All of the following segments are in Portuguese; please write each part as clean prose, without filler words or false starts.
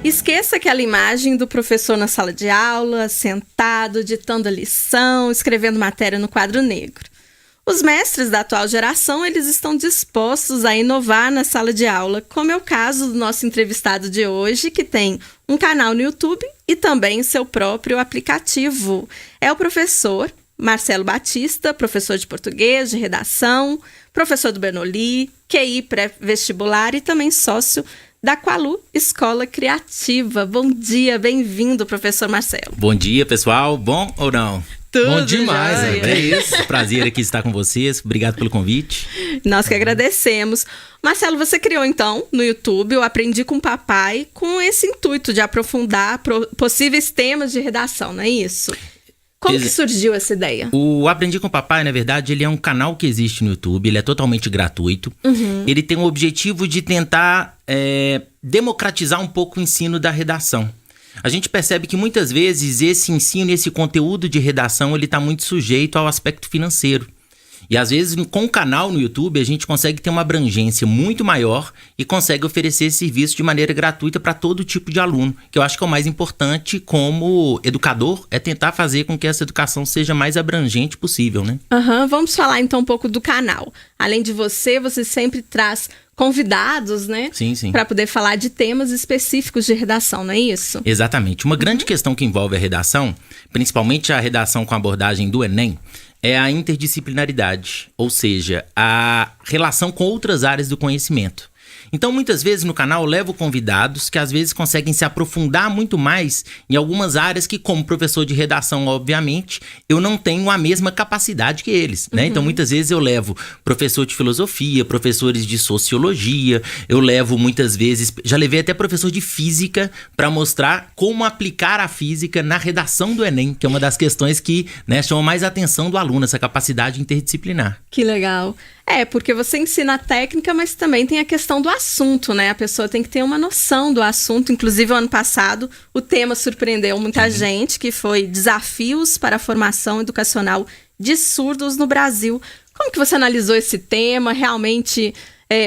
Esqueça aquela imagem do professor na sala de aula, sentado, ditando a lição, escrevendo matéria no quadro negro. Os mestres da atual geração, eles estão dispostos a inovar na sala de aula, como é o caso do nosso entrevistado de hoje, que tem um canal no YouTube e também seu próprio aplicativo. É o professor Marcelo Batista, professor de português, de redação, professor do Bernoulli, QI pré-vestibular e também sócio da Qualu Escola Criativa. Bom dia, bem-vindo, professor Marcelo. Bom dia, pessoal. Bom ou não? Tudo bom demais, jóia. É isso. Prazer aqui estar com vocês. Obrigado pelo convite. Nós que agradecemos. Marcelo, você criou então no YouTube o Aprendi com Papai com esse intuito de aprofundar possíveis temas de redação, não é isso? Como que surgiu essa ideia? O Aprendi com Papai, na verdade, ele é um canal que existe no YouTube, ele é totalmente gratuito. Ele tem o objetivo de tentar democratizar um pouco o ensino da redação. A gente percebe que muitas vezes esse ensino, esse conteúdo de redação, ele está muito sujeito ao aspecto financeiro. E às vezes com o canal no YouTube a gente consegue ter uma abrangência muito maior e consegue oferecer esse serviço de maneira gratuita para todo tipo de aluno, que eu acho que é o mais importante como educador, é tentar fazer com que essa educação seja mais abrangente possível, né? Vamos falar então um pouco do canal. Além de você sempre traz convidados, né? Sim. Para poder falar de temas específicos de redação, não é isso? Exatamente. Uma grande questão que envolve a redação, principalmente a redação com a abordagem do Enem, é a interdisciplinaridade, ou seja, a relação com outras áreas do conhecimento. Então, muitas vezes no canal eu levo convidados que às vezes conseguem se aprofundar muito mais em algumas áreas que, como professor de redação, obviamente, eu não tenho a mesma capacidade que eles, né? Então, muitas vezes eu levo professor de filosofia, professores de sociologia, eu levo muitas vezes, já levei até professor de física para mostrar como aplicar a física na redação do Enem, que é uma das questões que, né, chama mais a atenção do aluno, essa capacidade interdisciplinar. Que legal. Porque você ensina a técnica, mas também tem a questão do assunto, né? A pessoa tem que ter uma noção do assunto. Inclusive, o ano passado, o tema surpreendeu muita gente, que foi Desafios para a Formação Educacional de Surdos no Brasil. Como que você analisou esse tema? Realmente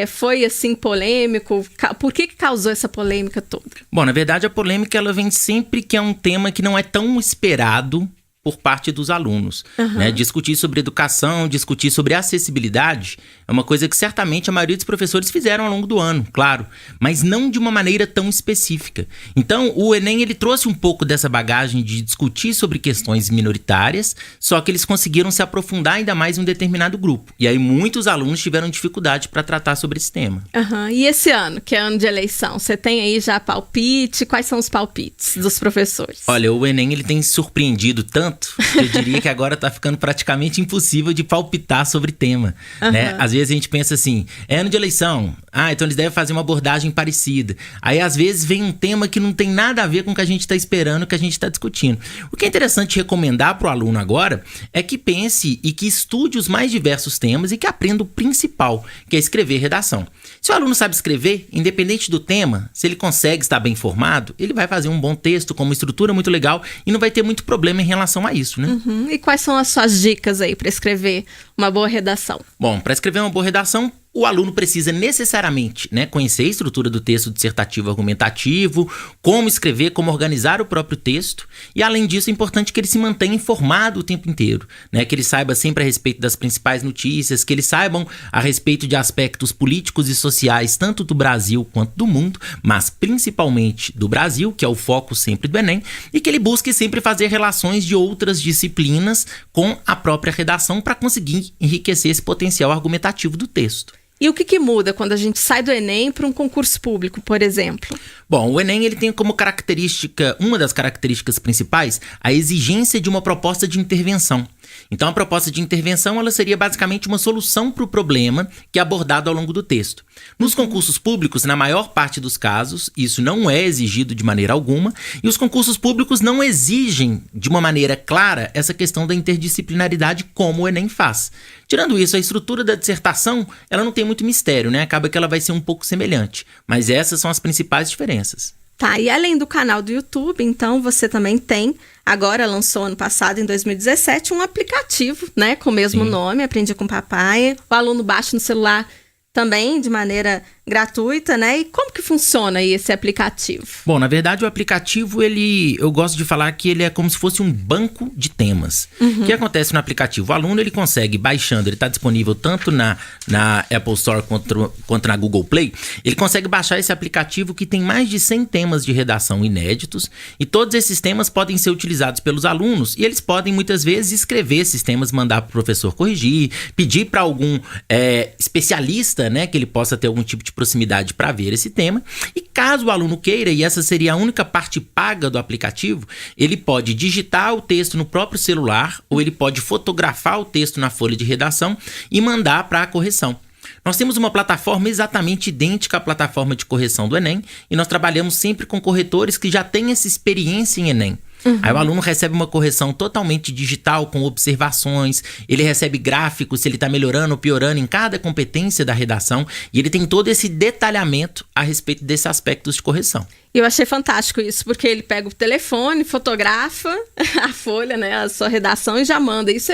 foi, assim, polêmico? Por que causou essa polêmica toda? Bom, na verdade, a polêmica ela vem sempre que é um tema que não é tão esperado por parte dos alunos, né? Discutir sobre educação, discutir sobre acessibilidade é uma coisa que certamente a maioria dos professores fizeram ao longo do ano, claro, mas não de uma maneira tão específica. Então, o Enem ele trouxe um pouco dessa bagagem de discutir sobre questões minoritárias, só que eles conseguiram se aprofundar ainda mais em um determinado grupo. E aí muitos alunos tiveram dificuldade para tratar sobre esse tema. E esse ano, que é ano de eleição, você tem aí já palpite? Quais são os palpites dos professores? Olha, o Enem ele tem surpreendido tanto, eu diria que agora tá ficando praticamente impossível de palpitar sobre tema, né? Às vezes a gente pensa assim, é ano de eleição, então eles devem fazer uma abordagem parecida. Aí às vezes vem um tema que não tem nada a ver com o que a gente tá esperando, o que a gente tá discutindo. O que é interessante recomendar pro aluno agora é que pense e que estude os mais diversos temas e que aprenda o principal, que é escrever redação. Se o aluno sabe escrever, independente do tema, se ele consegue estar bem formado, ele vai fazer um bom texto com uma estrutura muito legal e não vai ter muito problema em relação a isso, né? E quais são as suas dicas aí para escrever uma boa redação? Bom, para escrever uma boa redação, o aluno precisa necessariamente, né, conhecer a estrutura do texto dissertativo argumentativo, como escrever, como organizar o próprio texto. E, além disso, é importante que ele se mantenha informado o tempo inteiro, né, que ele saiba sempre a respeito das principais notícias, que eles saibam a respeito de aspectos políticos e sociais, tanto do Brasil quanto do mundo, mas principalmente do Brasil, que é o foco sempre do Enem, e que ele busque sempre fazer relações de outras disciplinas com a própria redação para conseguir enriquecer esse potencial argumentativo do texto. E o que muda quando a gente sai do Enem para um concurso público, por exemplo? Bom, o Enem ele tem como característica, uma das características principais, a exigência de uma proposta de intervenção. Então, a proposta de intervenção ela seria basicamente uma solução para o problema que é abordado ao longo do texto. Nos concursos públicos, na maior parte dos casos, isso não é exigido de maneira alguma, e os concursos públicos não exigem de uma maneira clara essa questão da interdisciplinaridade como o Enem faz. Tirando isso, a estrutura da dissertação, ela não tem muito mistério, né? Acaba que ela vai ser um pouco semelhante, mas essas são as principais diferenças. Tá, e além do canal do YouTube, então você também tem, agora lançou ano passado, em 2017, um aplicativo, né, com o mesmo nome, Aprendi com Papai. O aluno baixa no celular também, de maneira gratuita, né? E como que funciona aí esse aplicativo? Bom, na verdade o aplicativo, eu gosto de falar que ele é como se fosse um banco de temas. O que acontece no aplicativo? O aluno, ele consegue, baixando, ele está disponível tanto na Apple Store quanto na Google Play, ele consegue baixar esse aplicativo que tem mais de 100 temas de redação inéditos, e todos esses temas podem ser utilizados pelos alunos, e eles podem muitas vezes escrever esses temas, mandar para o professor corrigir, pedir para algum especialista, né, que ele possa ter algum tipo de proximidade para ver esse tema. E caso o aluno queira, e essa seria a única parte paga do aplicativo, ele pode digitar o texto no próprio celular, ou ele pode fotografar o texto na folha de redação e mandar para a correção. Nós temos uma plataforma exatamente idêntica à plataforma de correção do Enem, e nós trabalhamos sempre com corretores que já têm essa experiência em Enem. Aí o aluno recebe uma correção totalmente digital, com observações, ele recebe gráficos, se ele está melhorando ou piorando em cada competência da redação, e ele tem todo esse detalhamento a respeito desses aspectos de correção. Eu achei fantástico isso, porque ele pega o telefone, fotografa a folha, né, a sua redação, e já manda. Isso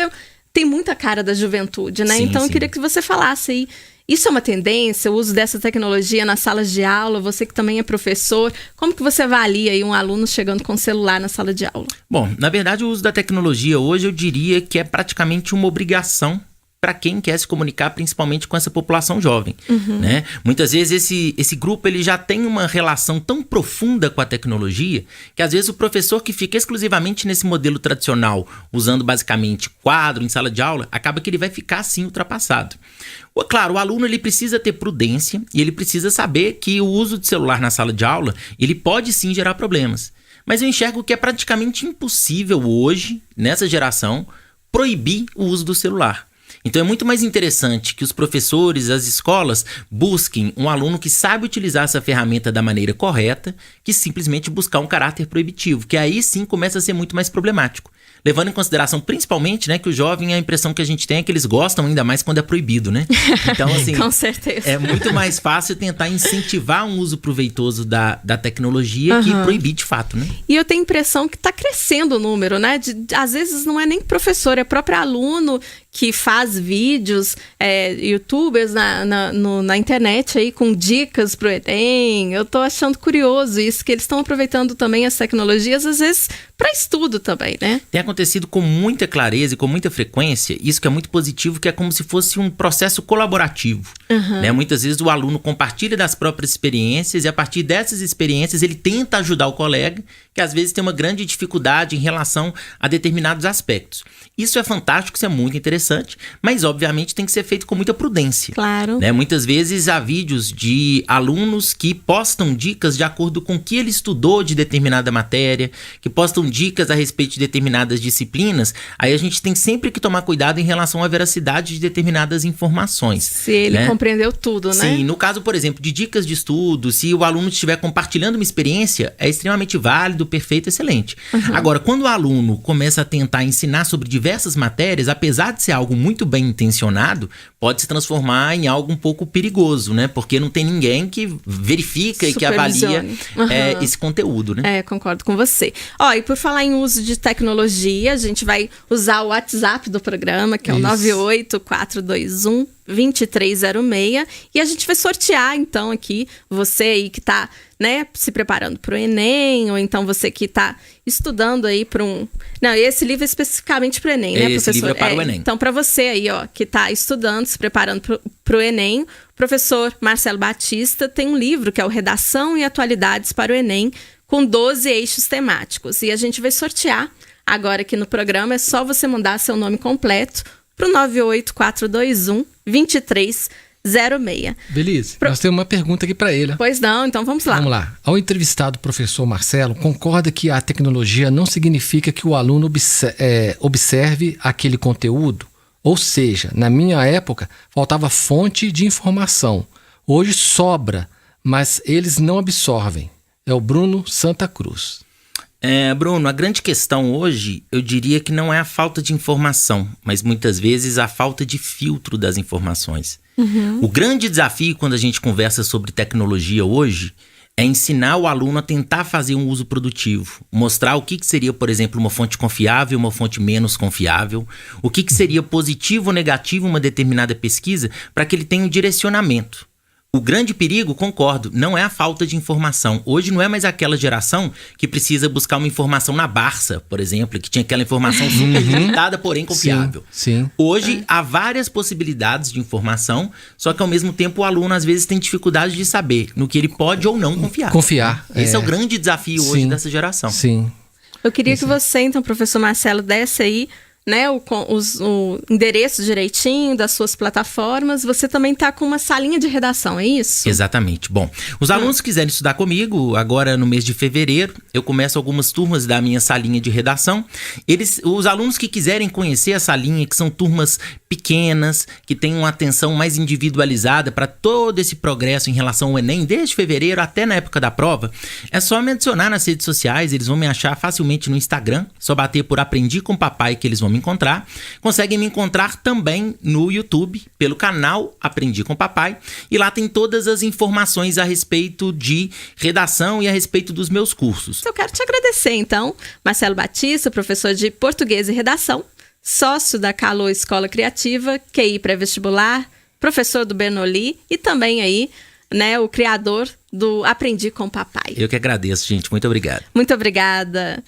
tem muita cara da juventude, né? Sim, então sim. Eu queria que você falasse aí. Isso é uma tendência, o uso dessa tecnologia nas salas de aula, você que também é professor, como que você avalia aí um aluno chegando com o celular na sala de aula? Bom, na verdade o uso da tecnologia hoje eu diria que é praticamente uma obrigação para quem quer se comunicar, principalmente com essa população jovem, né? Muitas vezes esse grupo, ele já tem uma relação tão profunda com a tecnologia, que às vezes o professor que fica exclusivamente nesse modelo tradicional, usando basicamente quadro em sala de aula, acaba que ele vai ficar assim ultrapassado. Claro, o aluno, ele precisa ter prudência, e ele precisa saber que o uso de celular na sala de aula, ele pode sim gerar problemas. Mas eu enxergo que é praticamente impossível hoje, nessa geração, proibir o uso do celular. Então é muito mais interessante que os professores, as escolas, busquem um aluno que sabe utilizar essa ferramenta da maneira correta, que simplesmente buscar um caráter proibitivo, que aí sim começa a ser muito mais problemático. Levando em consideração, principalmente, né, que o jovem, a impressão que a gente tem é que eles gostam ainda mais quando é proibido, né? Então, assim, com certeza. É muito mais fácil tentar incentivar um uso proveitoso da tecnologia que proibir de fato, né? E eu tenho a impressão que está crescendo o número, né? Às vezes não é nem professor, é próprio aluno que faz vídeos, youtubers na internet aí com dicas pro Enem. Eu tô achando curioso isso, que eles estão aproveitando também as tecnologias, às vezes, para estudo também, né? Tem acontecido com muita clareza e com muita frequência, isso que é muito positivo, que é como se fosse um processo colaborativo. Né? Muitas vezes o aluno compartilha das próprias experiências, e a partir dessas experiências ele tenta ajudar o colega, que às vezes tem uma grande dificuldade em relação a determinados aspectos. Isso é fantástico, isso é muito interessante, mas obviamente tem que ser feito com muita prudência. Claro. Né? Muitas vezes há vídeos de alunos que postam dicas de acordo com o que ele estudou de determinada matéria, que postam dicas a respeito de determinadas disciplinas. Aí a gente tem sempre que tomar cuidado em relação à veracidade de determinadas informações. Se ele compreendeu tudo, né? Sim, no caso, por exemplo, de dicas de estudo, se o aluno estiver compartilhando uma experiência, é extremamente válido, perfeito, excelente. Agora, quando o aluno começa a tentar ensinar sobre diversas matérias, apesar de ser algo muito bem intencionado, pode se transformar em algo um pouco perigoso, né? Porque não tem ninguém que verifica e que avalia esse conteúdo, né? Concordo com você. E por falar em uso de tecnologia, a gente vai usar o WhatsApp do programa, que é o 98421-2306, e a gente vai sortear, então, aqui, você aí que tá, né, se preparando para o Enem, ou então você que tá estudando aí para um... Não, esse livro é especificamente para o Enem, né, professor? Esse livro é para o Enem. Então, para você aí, que tá estudando, se preparando para o Enem, o professor Marcelo Batista tem um livro que é o Redação e Atualidades para o Enem, com 12 eixos temáticos. E a gente vai sortear agora aqui no programa. É só você mandar seu nome completo para o 98421-2306. Beleza. Nós temos uma pergunta aqui para ele. Pois não, então vamos lá. Vamos lá. Ao entrevistado professor Marcelo, concorda que a tecnologia não significa que o aluno observe aquele conteúdo? Ou seja, na minha época, faltava fonte de informação. Hoje sobra, mas eles não absorvem. É o Bruno Santa Cruz. Bruno, a grande questão hoje, eu diria que não é a falta de informação, mas muitas vezes a falta de filtro das informações. O grande desafio quando a gente conversa sobre tecnologia hoje é ensinar o aluno a tentar fazer um uso produtivo, mostrar o que seria, por exemplo, uma fonte confiável, uma fonte menos confiável, o que seria positivo ou negativo uma determinada pesquisa, para que ele tenha um direcionamento. O grande perigo, concordo, não é a falta de informação. Hoje não é mais aquela geração que precisa buscar uma informação na Barça, por exemplo, que tinha aquela informação super limitada, porém confiável. Sim. Hoje há várias possibilidades de informação, só que ao mesmo tempo o aluno às vezes tem dificuldade de saber no que ele pode ou não confiar. Esse é o grande desafio hoje dessa geração. Sim. Eu queria que você, então, professor Marcelo, desse aí, né, o endereço direitinho das suas plataformas. Você também está com uma salinha de redação, é isso? Exatamente. Bom, os alunos que quiserem estudar comigo, agora no mês de fevereiro, eu começo algumas turmas da minha salinha de redação. Os alunos que quiserem conhecer a salinha, que são turmas pequenas, que têm uma atenção mais individualizada para todo esse progresso em relação ao Enem, desde fevereiro até na época da prova, é só me adicionar nas redes sociais, eles vão me achar facilmente no Instagram, só bater por Aprendi com Papai que eles vão me encontrar. Conseguem me encontrar também no YouTube, pelo canal Aprendi com Papai, e lá tem todas as informações a respeito de redação e a respeito dos meus cursos. Eu quero te agradecer, então, Marcelo Batista, professor de Português e Redação, sócio da Calô Escola Criativa, QI pré-vestibular, professor do Bernoulli e também aí, né, o criador do Aprendi com Papai. Eu que agradeço, gente. Muito obrigado. Muito obrigada.